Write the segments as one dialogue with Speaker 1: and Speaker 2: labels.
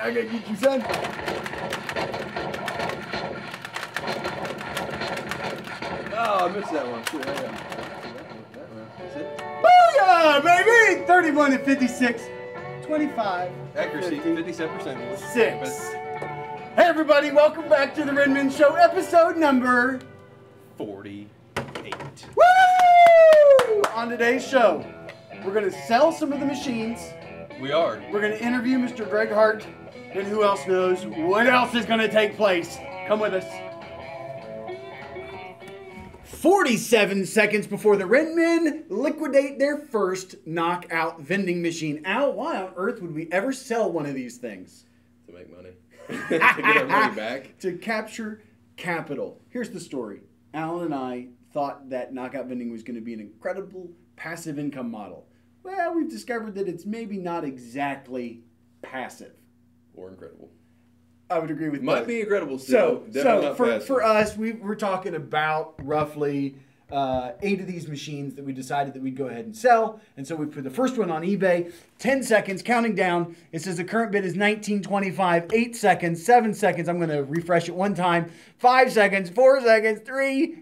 Speaker 1: I gotta get you, son. Oh, I missed that one. That's it. Booyah, baby! 31 and 56. 25.
Speaker 2: Accuracy, 57%.
Speaker 1: 6. Hey, everybody, welcome back to the Renman Show, episode number
Speaker 2: 48.
Speaker 1: Woo! On today's show, we're going to sell some of the machines.
Speaker 2: We are.
Speaker 1: We're going to interview Mr. Greg Hart. And who else knows what else is going to take place? Come with us. 47 seconds before the Renmen liquidate their first knockout vending machine. Al, why on earth would we ever sell one of these things?
Speaker 2: To make money. To get our money back.
Speaker 1: To capture capital. Here's the story. Alan and I thought that knockout vending was going to be an incredible passive income model. Well, we've discovered that it's maybe not exactly passive.
Speaker 2: Or incredible.
Speaker 1: I would agree with that.
Speaker 2: Might be incredible still.
Speaker 1: So for us, we're talking about roughly 8 of these machines that we decided that we'd go ahead and sell. And so we put the first one on eBay. 10 seconds, counting down. It says the current bid is $19.25. 8 seconds, 7 seconds. I'm going to refresh it one time. 5 seconds, 4 seconds, 3.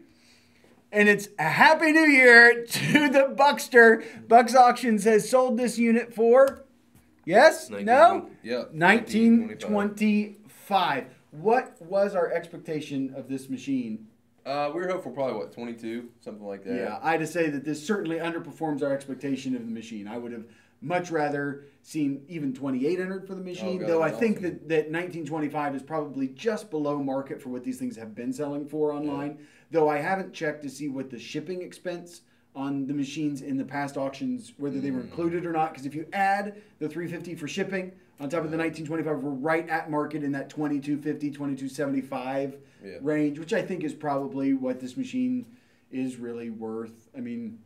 Speaker 1: And it's a Happy New Year to the Buckster. Bucks Auctions has sold this unit for... Yes? No?
Speaker 2: Yeah.
Speaker 1: 1925. What was our expectation of this machine?
Speaker 2: We were hopeful probably, 22? Something like that.
Speaker 1: Yeah, I had to say that this certainly underperforms our expectation of the machine. I would have much rather seen even 2,800 for the machine,
Speaker 2: God,
Speaker 1: though I
Speaker 2: awesome.
Speaker 1: think that 1925 is probably just below market for what these things have been selling for online, though I haven't checked to see what the shipping expense on the machines in the past auctions, whether they were included or not, because if you add the $350 for shipping on top of the 1925, we're right at market in that $22.50, $22.75 range, which I think is probably what this machine is really worth. I mean,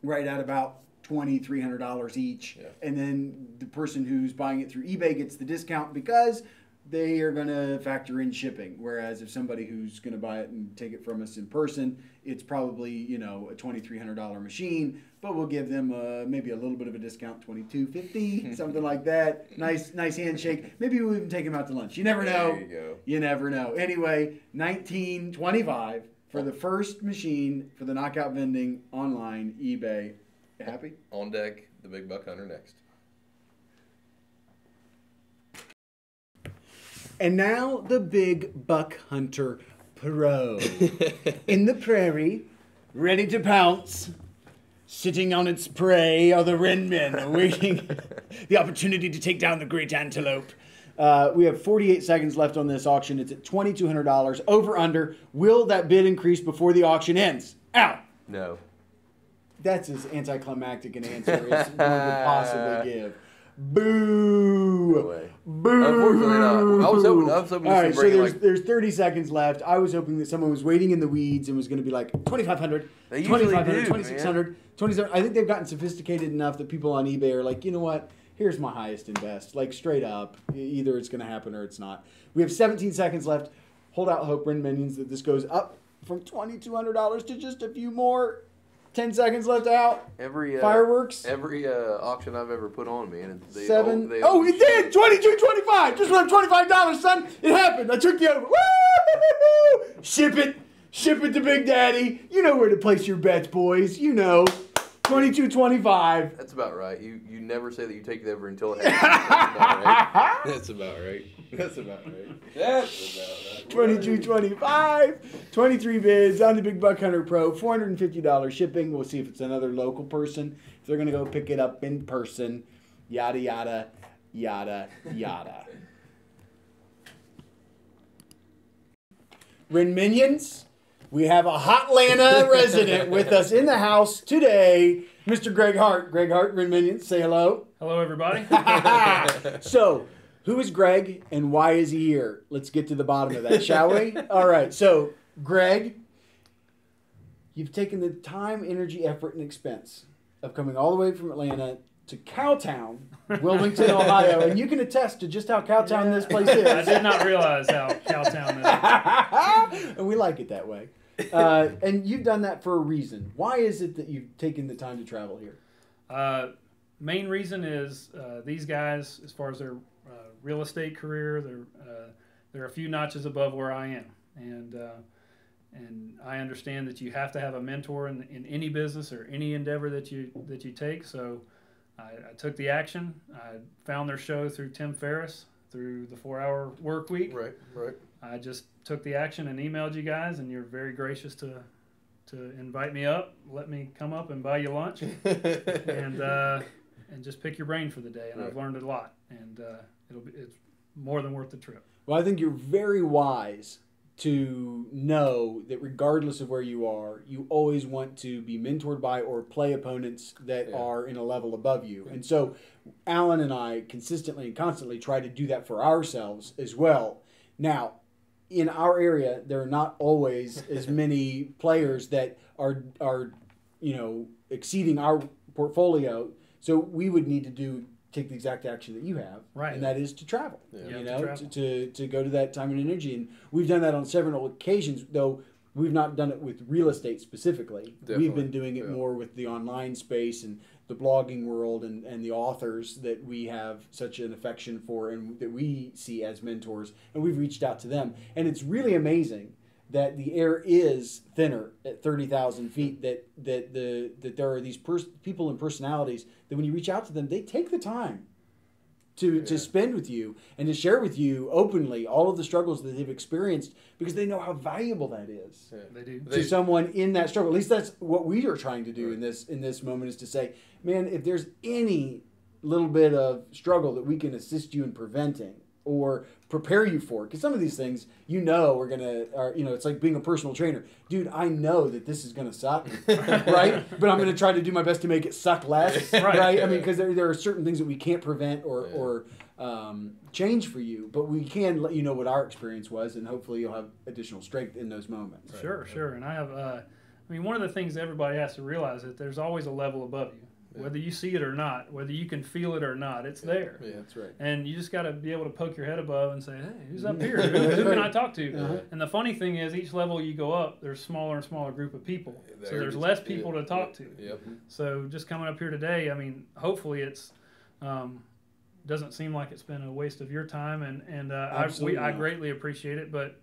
Speaker 1: right at about $2,300 each, and then the person who's buying it through eBay gets the discount because they are going to factor in shipping. Whereas if somebody who's going to buy it and take it from us in person, it's probably, a $2,300 machine, but we'll give them maybe a little bit of a discount, $22.50, something like that. Nice handshake. Maybe we'll even take them out to lunch. You never know.
Speaker 2: There you go.
Speaker 1: You never know. Anyway, $19.25 for the first machine for the knockout vending online, eBay. You happy?
Speaker 2: On deck, the big buck hunter next.
Speaker 1: And now the big buck hunter pro. In the prairie, ready to pounce, sitting on its prey are the Renmen, awaiting the opportunity to take down the great antelope. We have 48 seconds left on this auction. It's at $2,200. Over, under. Will that bid increase before the auction ends? Out.
Speaker 2: No.
Speaker 1: That's as anticlimactic an answer as one could possibly give. Boo!
Speaker 2: No way.
Speaker 1: Boo!
Speaker 2: Unfortunately not. I was hoping
Speaker 1: All right,
Speaker 2: this
Speaker 1: so
Speaker 2: would bring
Speaker 1: there's 30 seconds left. I was hoping that someone was waiting in the weeds and was going to be like 2,500,
Speaker 2: They usually
Speaker 1: 2,500,
Speaker 2: do,
Speaker 1: 2,600, 27. I think they've gotten sophisticated enough that people on eBay are like, you know what? Here's my highest and best. Like straight up, either it's going to happen or it's not. We have 17 seconds left. Hold out hope, Ren Minions, that this goes up from $2,200 to just a few more. 10 seconds left out. Fireworks.
Speaker 2: Every auction I've ever put on, man. They
Speaker 1: 7.
Speaker 2: all
Speaker 1: It did! $22.25! Just went $25, son! It happened. I took you over. Woo! Ship it. Ship it to Big Daddy. You know where to place your bets, boys. You know. $22.25.
Speaker 2: That's about right. You never say that you take it over until it happens. That's about right. That's about right. That's about right.
Speaker 1: $22.25. 23 bids on the Big Buck Hunter Pro. $450 shipping. We'll see if it's another local person. If they're going to go pick it up in person. Yada, yada, yada, yada. Ren Minions, we have a Hotlanta resident with us in the house today, Mr. Greg Hart. Greg Hart, Ren Minions, say hello.
Speaker 3: Hello, everybody.
Speaker 1: So, who is Greg and why is he here? Let's get to the bottom of that, shall we? All right, so Greg, you've taken the time, energy, effort, and expense of coming all the way from Atlanta to Cowtown, Wilmington, Ohio, and you can attest to just how Cowtown this place is.
Speaker 3: I did not realize how Cowtown is.
Speaker 1: And we like it that way. And you've done that for a reason. Why is it that you've taken the time to travel here?
Speaker 3: Main reason is these guys, as far as their real estate career, they're a few notches above where I am, and I understand that you have to have a mentor in any business or any endeavor that you take. So I took the action. I found their show through Tim Ferriss, through the 4-Hour Work Week.
Speaker 2: Right.
Speaker 3: I just took the action and emailed you guys, and you're very gracious to invite me up, let me come up and buy you lunch, and just pick your brain for the day. And I've learned a lot, and it's more than worth the trip.
Speaker 1: Well, I think you're very wise to know that regardless of where you are, you always want to be mentored by or play opponents that are in a level above you. And so Alan and I consistently and constantly try to do that for ourselves as well. Now, in our area, there are not always as many players that are exceeding our portfolio. So we would need to take the exact action that you have,
Speaker 3: right?
Speaker 1: And that is to travel.
Speaker 3: Yeah.
Speaker 1: To go to that time and energy, and we've done that on several occasions. Though we've not done it with real estate specifically.
Speaker 2: Definitely.
Speaker 1: We've been doing it more with the online space and the blogging world and the authors that we have such an affection for and that we see as mentors. And we've reached out to them, and it's really amazing that the air is thinner at 30,000 feet, that there are these people and personalities that when you reach out to them, they take the time to spend with you and to share with you openly all of the struggles that they've experienced, because they know how valuable that is.
Speaker 2: Yeah.
Speaker 3: They do.
Speaker 1: To someone in that struggle. At least that's what we are trying to do in this moment, is to say, man, if there's any little bit of struggle that we can assist you in preventing or prepare you for, because some of these things, it's like being a personal trainer. Dude, I know that this is going to suck, right? But I'm going to try to do my best to make it suck less, right? I mean, because there are certain things that we can't prevent or change for you, but we can let you know what our experience was, and hopefully you'll have additional strength in those moments.
Speaker 3: Sure. And I have, one of the things everybody has to realize is that there's always a level above you. Whether you see it or not, whether you can feel it or not, it's there.
Speaker 2: Yeah, that's right.
Speaker 3: And you just got to be able to poke your head above and say, hey, who's up here? Who can I talk to?
Speaker 1: Uh-huh.
Speaker 3: And the funny thing is, each level you go up, there's smaller and smaller group of people. So there's less people to talk to.
Speaker 2: Yep.
Speaker 3: So just coming up here today, hopefully it's doesn't seem like it's been a waste of your time. And I greatly appreciate it, but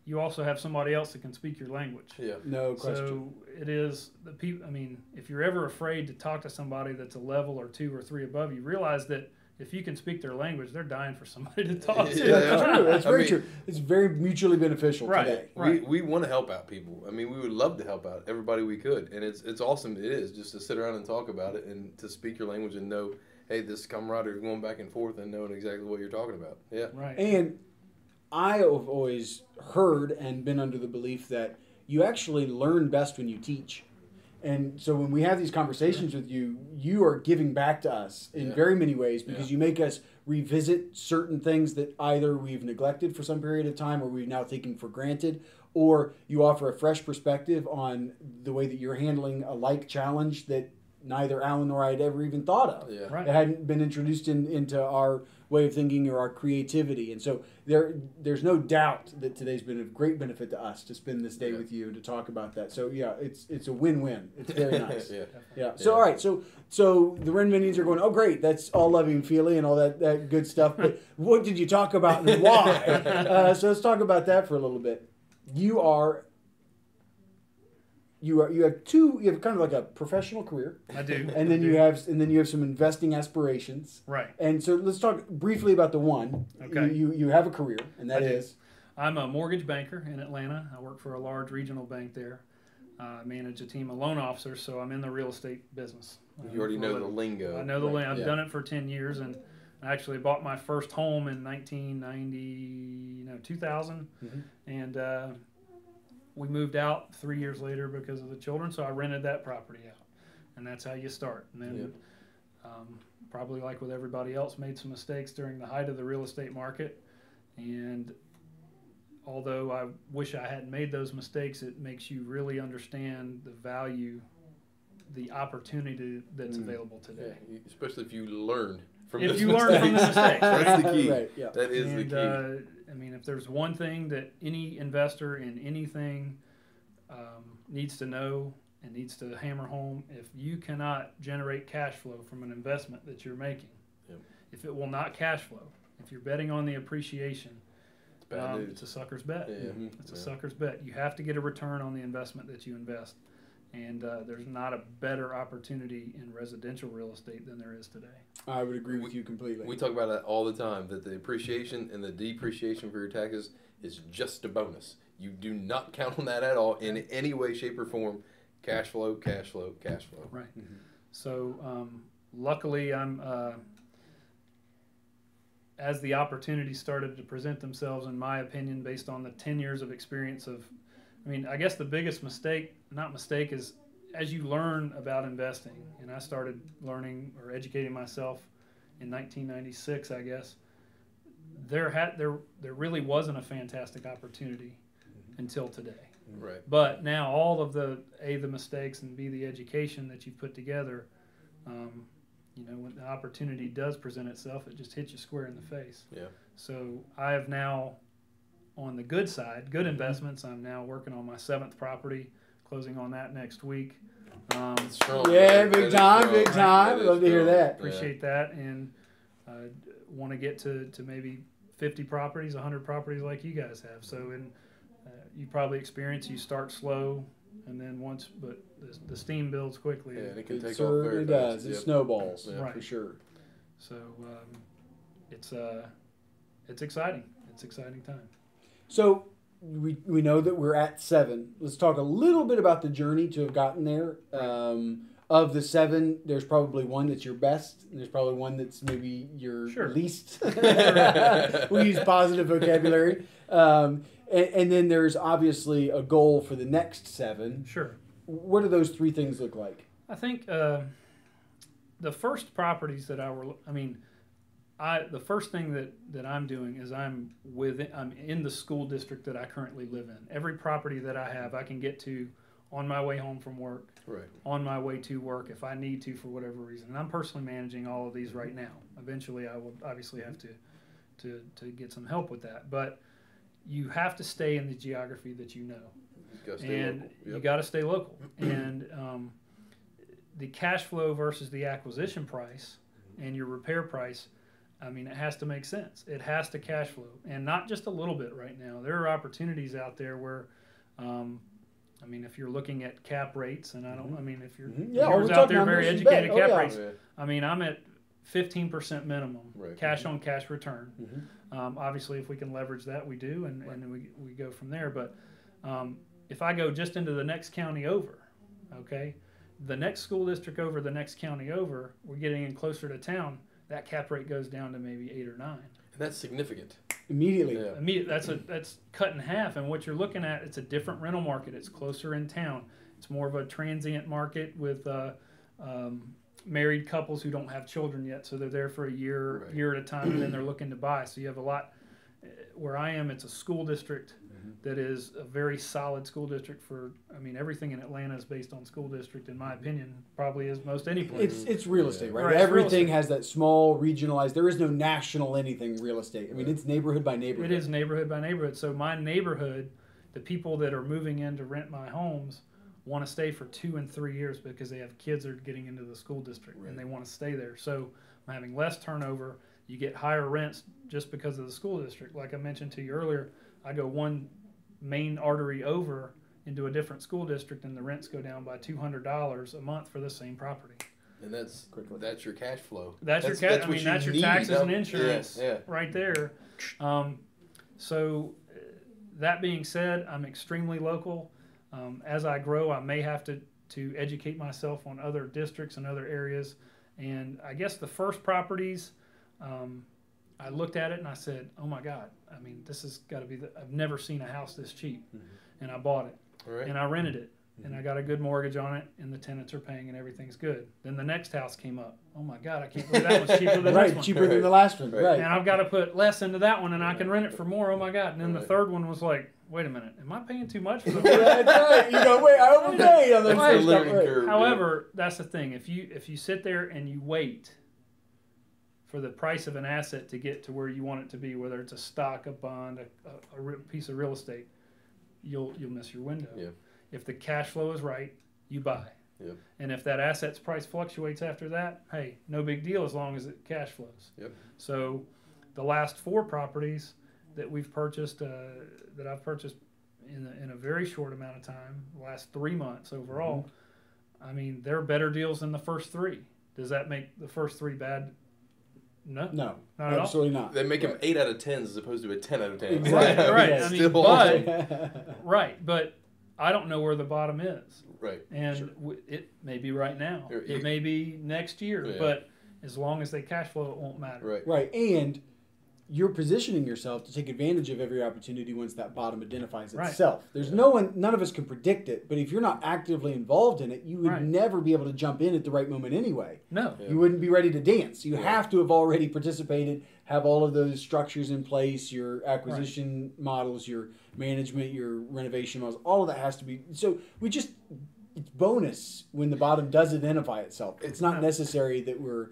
Speaker 3: you also have somebody else that can speak your language.
Speaker 2: Yeah.
Speaker 1: No question.
Speaker 3: So it is the people. If you're ever afraid to talk to somebody that's a level or 2 or 3 above you, realize that if you can speak their language, they're dying for somebody to talk to.
Speaker 1: That's true. That's very true. It's very mutually beneficial today.
Speaker 2: Right. We want to help out people. We would love to help out everybody we could, and it's awesome. It is just to sit around and talk about it and to speak your language and know, hey, this camaraderie going back and forth and knowing exactly what you're talking about. Yeah.
Speaker 3: Right.
Speaker 1: And I have always heard and been under the belief that you actually learn best when you teach. And so when we have these conversations with you, you are giving back to us in very many ways, because you make us revisit certain things that either we've neglected for some period of time or we've now taken for granted, or you offer a fresh perspective on the way that you're handling a like challenge that neither Alan nor I had ever even thought of.
Speaker 2: Yeah.
Speaker 3: Right.
Speaker 1: It hadn't been introduced into our way of thinking or our creativity. And so there's no doubt that today's been of great benefit to us to spend this day with you to talk about that. So it's a win-win. It's very nice. So all right, so the Renvinians are going, oh great, that's all lovey and feely and all that good stuff. But what did you talk about and why? So let's talk about that for a little bit. You have kind of like a professional career.
Speaker 3: I do.
Speaker 1: And then you have some investing aspirations.
Speaker 3: Right.
Speaker 1: And so let's talk briefly about the one.
Speaker 3: Okay.
Speaker 1: You have a career, and that is?
Speaker 3: I'm a mortgage banker in Atlanta. I work for a large regional bank there. I manage a team of loan officers, so I'm in the real estate business.
Speaker 2: You already know the lingo.
Speaker 3: I know the lingo. I've done it for 10 years, and I actually bought my first home in 2000, and we moved out 3 years later because of the children, so I rented that property out, and that's how you start. And then, probably like with everybody else, made some mistakes during the height of the real estate market, and although I wish I hadn't made those mistakes, it makes you really understand the value, the opportunity that's available today.
Speaker 2: Yeah, especially if you learn from
Speaker 3: If
Speaker 2: those
Speaker 3: you learn from the
Speaker 2: mistakes.
Speaker 3: mistakes, right?
Speaker 2: That's the key.
Speaker 4: Right, yeah.
Speaker 2: That is the
Speaker 3: And,
Speaker 2: key.
Speaker 3: I mean, if there's one thing that any investor in anything needs to know and needs to hammer home, if you cannot generate cash flow from an investment that you're making,
Speaker 2: Yep.
Speaker 3: if it will not cash flow, if you're betting on the appreciation,
Speaker 2: It's bad news.
Speaker 3: it's a sucker's bet.
Speaker 2: Yeah.
Speaker 3: It's a sucker's bet. You have to get a return on the investment that you invest. And there's not a better opportunity in residential real estate than there is today.
Speaker 4: I would agree with you completely.
Speaker 2: We talk about that all the time, that the appreciation and the depreciation for your taxes is just a bonus. You do not count on that at all in any way, shape, or form. Cash flow, cash flow, cash flow.
Speaker 3: Right. So luckily, I'm as the opportunities started to present themselves, in my opinion, based on the 10 years of experience of, I mean, I guess the biggest mistake, is as you learn about investing, and I started learning or educating myself in 1996, I guess, there really wasn't a fantastic opportunity until today.
Speaker 2: Right.
Speaker 3: But now all of the mistakes and B, the education that you've put together, when the opportunity does present itself, it just hits you square in the face.
Speaker 2: Yeah.
Speaker 3: So I have now, on the good side, good investments, I'm now working on my 7th property, closing on that next week.
Speaker 2: Strong,
Speaker 4: Yeah,
Speaker 2: man.
Speaker 4: big
Speaker 2: That
Speaker 4: time,
Speaker 2: is
Speaker 4: big
Speaker 2: strong.
Speaker 4: time.
Speaker 2: That is
Speaker 4: Love to hear
Speaker 2: strong.
Speaker 4: that.
Speaker 3: Appreciate that, and want to get to maybe 50 properties, 100 properties like you guys have. So you probably experience, you start slow, and then but the steam builds quickly.
Speaker 2: Yeah, and it can
Speaker 4: It
Speaker 2: take off
Speaker 4: certainly
Speaker 2: very
Speaker 4: does.
Speaker 2: fast.
Speaker 4: It
Speaker 2: Yep.
Speaker 4: snowballs,
Speaker 2: Yeah.
Speaker 4: for sure.
Speaker 3: So it's exciting. It's an exciting time.
Speaker 4: So we know that we're at 7. Let's talk a little bit about the journey to have gotten there. Of the 7, there's probably one that's your best, and there's probably one that's maybe your
Speaker 3: Sure.
Speaker 4: least. We use positive vocabulary. And then there's obviously a goal for the next 7.
Speaker 3: Sure.
Speaker 4: What do those 3 things look like?
Speaker 3: I think the first properties that the first thing that I'm doing is I'm in the school district that I currently live in. Every property that I have, I can get to on my way home from work,
Speaker 2: Right.
Speaker 3: on my way to work if I need to for whatever reason. And I'm personally managing all of these right now. Eventually, I will obviously have to get some help with that. But you have to stay in the geography that you know.
Speaker 2: Gotta stay
Speaker 3: And
Speaker 2: local.
Speaker 3: you
Speaker 2: Yep.
Speaker 3: got to stay local. And the cash flow versus the acquisition price and your repair price, I mean, it has to make sense. It has to cash flow, and not just a little bit right now. There are opportunities out there where, if you're looking at cap rates, and if you're viewers out there very
Speaker 4: numbers, you
Speaker 3: educated
Speaker 4: bet.
Speaker 3: cap
Speaker 4: Yeah.
Speaker 3: rates,
Speaker 2: Yeah.
Speaker 3: I'm at 15% minimum
Speaker 2: Right.
Speaker 3: cash on cash return.
Speaker 4: Mhm.
Speaker 3: Obviously, if we can leverage that, we do, and then we go from there. But if I go just into the next county over, okay, the next school district over, the next county over, we're getting in closer to town, that cap rate goes down to maybe 8 or 9.
Speaker 2: And that's significant.
Speaker 4: Immediately.
Speaker 2: Yeah.
Speaker 3: That's cut in half, and what you're looking at, it's a different rental market. It's closer in town. It's more of a transient market with married couples who don't have children yet, so they're there for a year at a time, and then they're looking to buy. So you have a lot. Where I am, it's a school district that is a very solid school district for. Everything in Atlanta is based on school district, in my opinion, probably as most any place.
Speaker 4: It's real estate, right?
Speaker 3: Right, it's real
Speaker 4: Everything
Speaker 3: estate.
Speaker 4: has that small regionalized. There is no national anything real estate. It's neighborhood by neighborhood.
Speaker 3: It is neighborhood by neighborhood. So my neighborhood, the people that are moving in to rent my homes want to stay for 2 and 3 years because they have kids that are getting into the school district and they want to stay there. So I'm having less turnover. You get higher rents just because of the school district. Like I mentioned to you earlier, I go one main artery over into a different school district and the rents go down by $200 a month for the same property.
Speaker 2: And that's your cash flow.
Speaker 3: That's your cash. That's your
Speaker 2: need.
Speaker 3: taxes and insurance
Speaker 2: Yeah.
Speaker 3: right there. So that being said, I'm extremely local. As I grow, I may have to educate myself on other districts and other areas. And I guess the first properties, I looked at it and I said, "Oh my God! This has got to be I've never seen a house this cheap," and I bought it
Speaker 2: Right.
Speaker 3: and I rented it. and I got a good mortgage on it, and the tenants are paying, and everything's good. Then the next house came up. Oh my God, I can't believe that was cheaper than
Speaker 4: Right,
Speaker 3: this one.
Speaker 4: cheaper than the last one. Right.
Speaker 3: And I've got to put less into that one, and I can rent it for more. Oh my God. And then the third one was like, wait a minute, am I paying too much for this?
Speaker 4: That's right. You go, wait, I overpaid on the
Speaker 3: Right.
Speaker 4: first stuff. Right.
Speaker 3: However, that's the thing. If you sit there and you wait for the price of an asset to get to where you want it to be, whether it's a stock, a bond, a piece of real estate, you'll miss your window.
Speaker 2: Yeah.
Speaker 3: If the cash flow is right, you buy.
Speaker 2: Yep.
Speaker 3: And if that asset's price fluctuates after that, hey, no big deal as long as it cash flows.
Speaker 2: Yep.
Speaker 3: So the last 4 properties that we've purchased, that I've purchased in a very short amount of time, the last 3 months overall, I mean, they're better deals than the first 3. Does that make the first 3 bad? No.
Speaker 4: No,
Speaker 3: Not at all.
Speaker 4: absolutely not.
Speaker 2: They make them 8 out of 10s as opposed to a 10 out of 10.
Speaker 4: Exactly.
Speaker 3: Right.
Speaker 4: Yes.
Speaker 3: I mean,
Speaker 2: Still
Speaker 3: but right, but I don't know where the bottom is,
Speaker 2: Right.
Speaker 3: and
Speaker 2: Sure.
Speaker 3: it may be right now.
Speaker 2: You're-
Speaker 3: It may be next year,
Speaker 2: Yeah.
Speaker 3: but as long as they cash flow, it won't matter.
Speaker 2: Right.
Speaker 4: Right, and you're positioning yourself to take advantage of every opportunity once that bottom identifies
Speaker 3: Right.
Speaker 4: itself. There's none of us can predict it, but if you're not actively involved in it, you would
Speaker 3: Right.
Speaker 4: never be able to jump in at the right moment anyway.
Speaker 3: No.
Speaker 2: Yeah.
Speaker 4: You wouldn't be ready to dance. You
Speaker 2: Yeah.
Speaker 4: have to have already participated, have all of those structures in place, your acquisition models, your management, your renovation models, all of that has to be. So it's bonus when the bottom does identify itself. It's not necessary that we're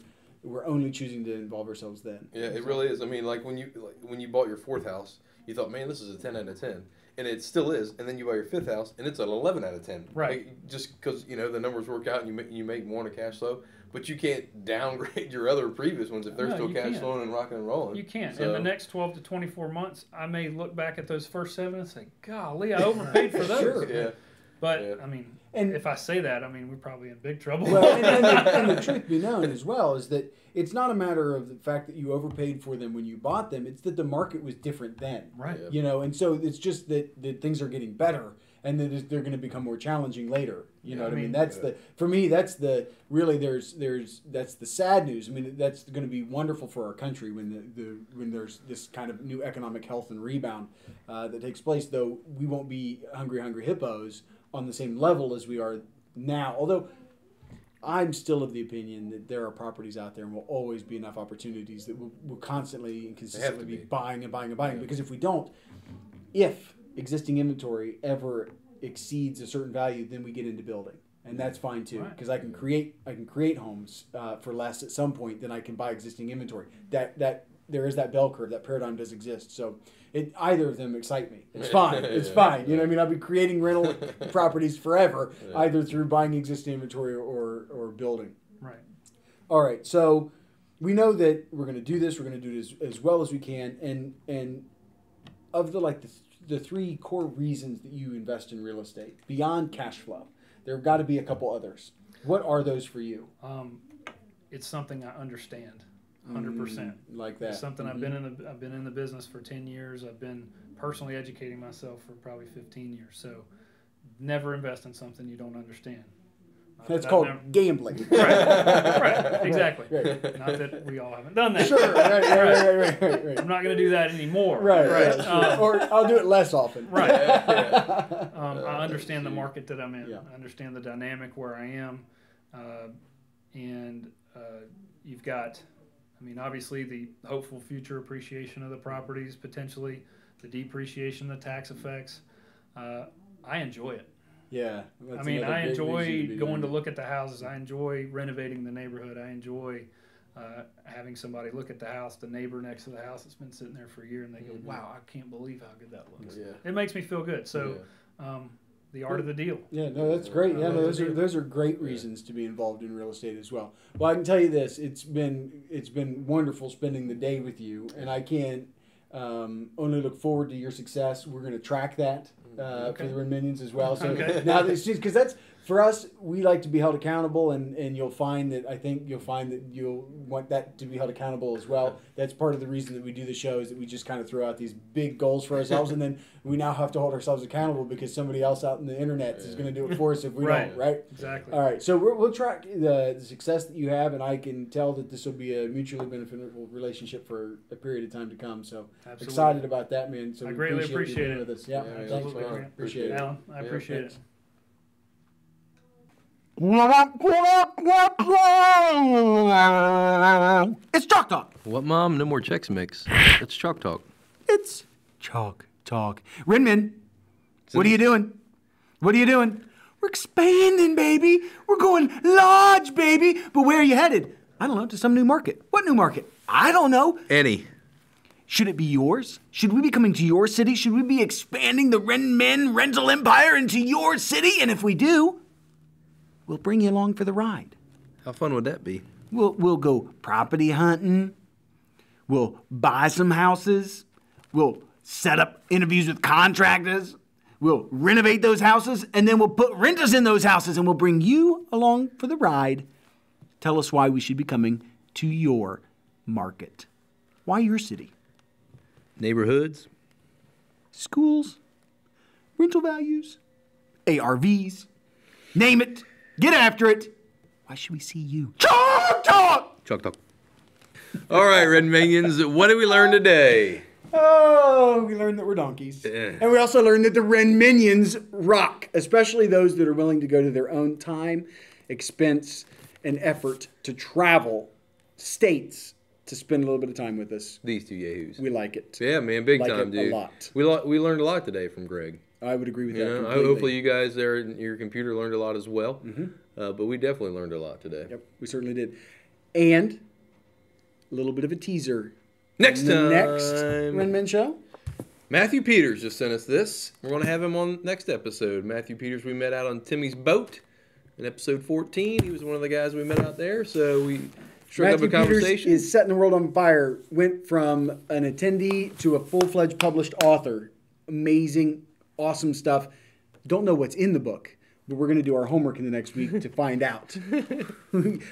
Speaker 4: only choosing to involve ourselves then.
Speaker 2: Yeah, it really is. I mean, like when you bought your 4th house, you thought, man, this is a 10 out of 10. And it still is. And then you buy your 5th house, and it's an 11 out of 10.
Speaker 3: Right.
Speaker 2: Like, just because, the numbers work out and you make more in a cash flow. But you can't downgrade your other previous ones if they're
Speaker 3: No,
Speaker 2: still
Speaker 3: you
Speaker 2: cash
Speaker 3: can't.
Speaker 2: flowing and rocking and rolling.
Speaker 3: You can't.
Speaker 2: So-
Speaker 3: In the next 12 to 24 months, I may look back at those first 7 and say, golly, I overpaid for those.
Speaker 4: Sure.
Speaker 2: Yeah.
Speaker 3: But,
Speaker 2: Yeah.
Speaker 3: I mean,
Speaker 4: And-
Speaker 3: if I say that, I mean, we're probably in big trouble.
Speaker 4: Well, and the truth be known as well is that it's not a matter of the fact that you overpaid for them when you bought them. It's that the market was different then.
Speaker 3: Right.
Speaker 2: Yeah.
Speaker 4: And so it's just that things are getting better and that they're going to become more challenging later. You know what I mean? That's for me, that's the sad news. I mean, that's going to be wonderful for our country when there's this kind of new economic health and rebound that takes place, though we won't be hungry hippos on the same level as we are now. Although I'm still of the opinion that there are properties out there and will always be enough opportunities that we'll constantly and consistently be buying and buying and buying.
Speaker 2: Yeah.
Speaker 4: Because if we don't, if existing inventory ever exceeds a certain value, then we get into building. And that's fine too,
Speaker 3: Right.
Speaker 4: because I can create homes for less at some point than I can buy existing inventory. That there is that bell curve, that paradigm does exist. So either of them excite me. It's fine. It's fine. You know what I mean? I'll be creating rental properties forever, either through buying existing inventory or building.
Speaker 3: Right.
Speaker 4: All right. So we know that we're going to do this. We're going to do it as well as we can. And of the 3 core reasons that you invest in real estate beyond cash flow, there have got to be a couple others. What are those for you?
Speaker 3: It's something I understand. 100%.
Speaker 4: Like that.
Speaker 3: It's something I've been in the business for 10 years. I've been personally educating myself for probably 15 years. So never invest in something you don't understand.
Speaker 4: That's called gambling.
Speaker 3: Right, exactly.
Speaker 4: Right.
Speaker 3: Not that we all haven't done that.
Speaker 4: Sure. Right.
Speaker 3: I'm not going to do that anymore.
Speaker 4: Right. Sure. Or I'll do it less often.
Speaker 3: Right. I understand the market that I'm in.
Speaker 4: Yeah.
Speaker 3: I understand the dynamic where I am. And you've got, I mean, obviously the hopeful future appreciation of the properties, potentially the depreciation, the tax effects. I enjoy it.
Speaker 4: Yeah.
Speaker 3: I mean, I enjoy going to look at the houses. I enjoy renovating the neighborhood. I enjoy having somebody look at the house, the neighbor next to the house that's been sitting there for a year, and they go, wow, I can't believe how good that looks.
Speaker 2: Yeah.
Speaker 3: It makes me feel good. So the art of the deal.
Speaker 4: Yeah, no, that's great. Yeah, no, those are great reasons to be involved in real estate as well. Well, I can tell you this: it's been wonderful spending the day with you, and I can only look forward to your success. We're going to track that for the Red Minions as well. So now, because that's for us, we like to be held accountable, and you'll find that you'll want that to be held accountable as well. That's part of the reason that we do the show, is that we just kind of throw out these big goals for ourselves, and then we now have to hold ourselves accountable because somebody else out in the internet is going to do it for us if we don't, right?
Speaker 3: Exactly.
Speaker 4: All right, so we'll track the success that you have, and I can tell that this will be a mutually beneficial relationship for a period of time to come. So
Speaker 3: Absolutely.
Speaker 4: excited about that, man. So
Speaker 3: I
Speaker 4: we
Speaker 3: greatly
Speaker 4: you
Speaker 3: appreciate
Speaker 4: being
Speaker 3: it.
Speaker 4: with us. Yeah,
Speaker 2: Yeah,
Speaker 4: thanks,
Speaker 2: absolutely.
Speaker 4: man. Appreciate it.
Speaker 3: Alan, I appreciate
Speaker 4: thanks.
Speaker 3: it.
Speaker 4: It's Chalk Talk.
Speaker 2: What, Mom? No more Chex Mix. It's Chalk Talk.
Speaker 4: It's Chalk Talk. Renman, what are you doing? What are you doing? We're expanding, baby. We're going large, baby. But where are you headed? I don't know, to some new market. What new market? I don't know.
Speaker 2: Any.
Speaker 4: Should it be yours? Should we be coming to your city? Should we be expanding the Renmin rental empire into your city? And if we do, we'll bring you along for the ride.
Speaker 2: How fun would that be?
Speaker 4: We'll go property hunting. We'll buy some houses. We'll set up interviews with contractors. We'll renovate those houses, and then we'll put renters in those houses, and we'll bring you along for the ride. Tell us why we should be coming to your market. Why your city?
Speaker 2: Neighborhoods?
Speaker 4: Schools? Rental values? ARVs? Name it. Get after it. Why should we see you? Chalk Talk!
Speaker 2: Chalk Talk. All right, Red Minions, what did we learn today?
Speaker 4: Oh, we learned that we're donkeys.
Speaker 2: Yeah.
Speaker 4: And we also learned that the Ren Minions rock, especially those that are willing to go to their own time, expense, and effort to travel states to spend a little bit of time with us.
Speaker 2: These two yahoos.
Speaker 4: We like it.
Speaker 2: Yeah, man, big
Speaker 4: Like
Speaker 2: time,
Speaker 4: it
Speaker 2: dude.
Speaker 4: a lot.
Speaker 2: We learned a lot today from Greg.
Speaker 4: I would agree with
Speaker 2: You
Speaker 4: that
Speaker 2: know,
Speaker 4: completely.
Speaker 2: hopefully you guys there in your computer learned a lot as well.
Speaker 4: Mm-hmm.
Speaker 2: But we definitely learned a lot today.
Speaker 4: Yep, we certainly did. And a little bit of a teaser.
Speaker 2: Next
Speaker 4: In the
Speaker 2: time.
Speaker 4: next Ren Men show.
Speaker 2: Matthew Peters just sent us this. We're going to have him on next episode. Matthew Peters, we met out on Timmy's boat in episode 14. He was one of the guys we met out there, so we struck
Speaker 4: Matthew
Speaker 2: up a conversation.
Speaker 4: Peters is setting the world on fire. Went from an attendee to a full-fledged published author. Amazing, awesome stuff. Don't know what's in the book, but we're going to do our homework in the next week to find out.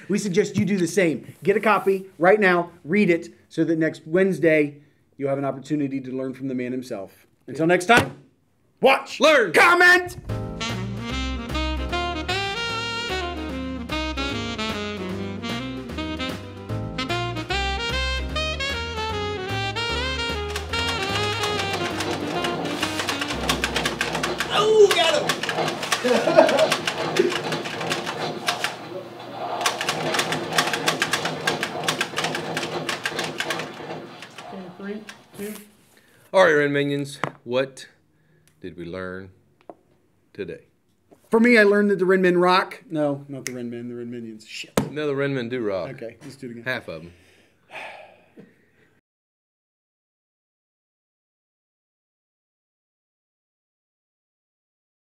Speaker 4: We suggest you do the same. Get a copy right now, read it, so that next Wednesday you'll have an opportunity to learn from the man himself. Until next time, watch,
Speaker 2: Learn.
Speaker 4: comment! Oh, got him!
Speaker 3: Okay, 3, 2.
Speaker 2: All right, Ren Minions, what did we learn today?
Speaker 4: For me, I learned that the Ren Men rock. No, not the Ren Men, the Ren Minions. Shit.
Speaker 2: No, the Renmen do rock.
Speaker 4: Okay, let's do it again.
Speaker 2: Half of them.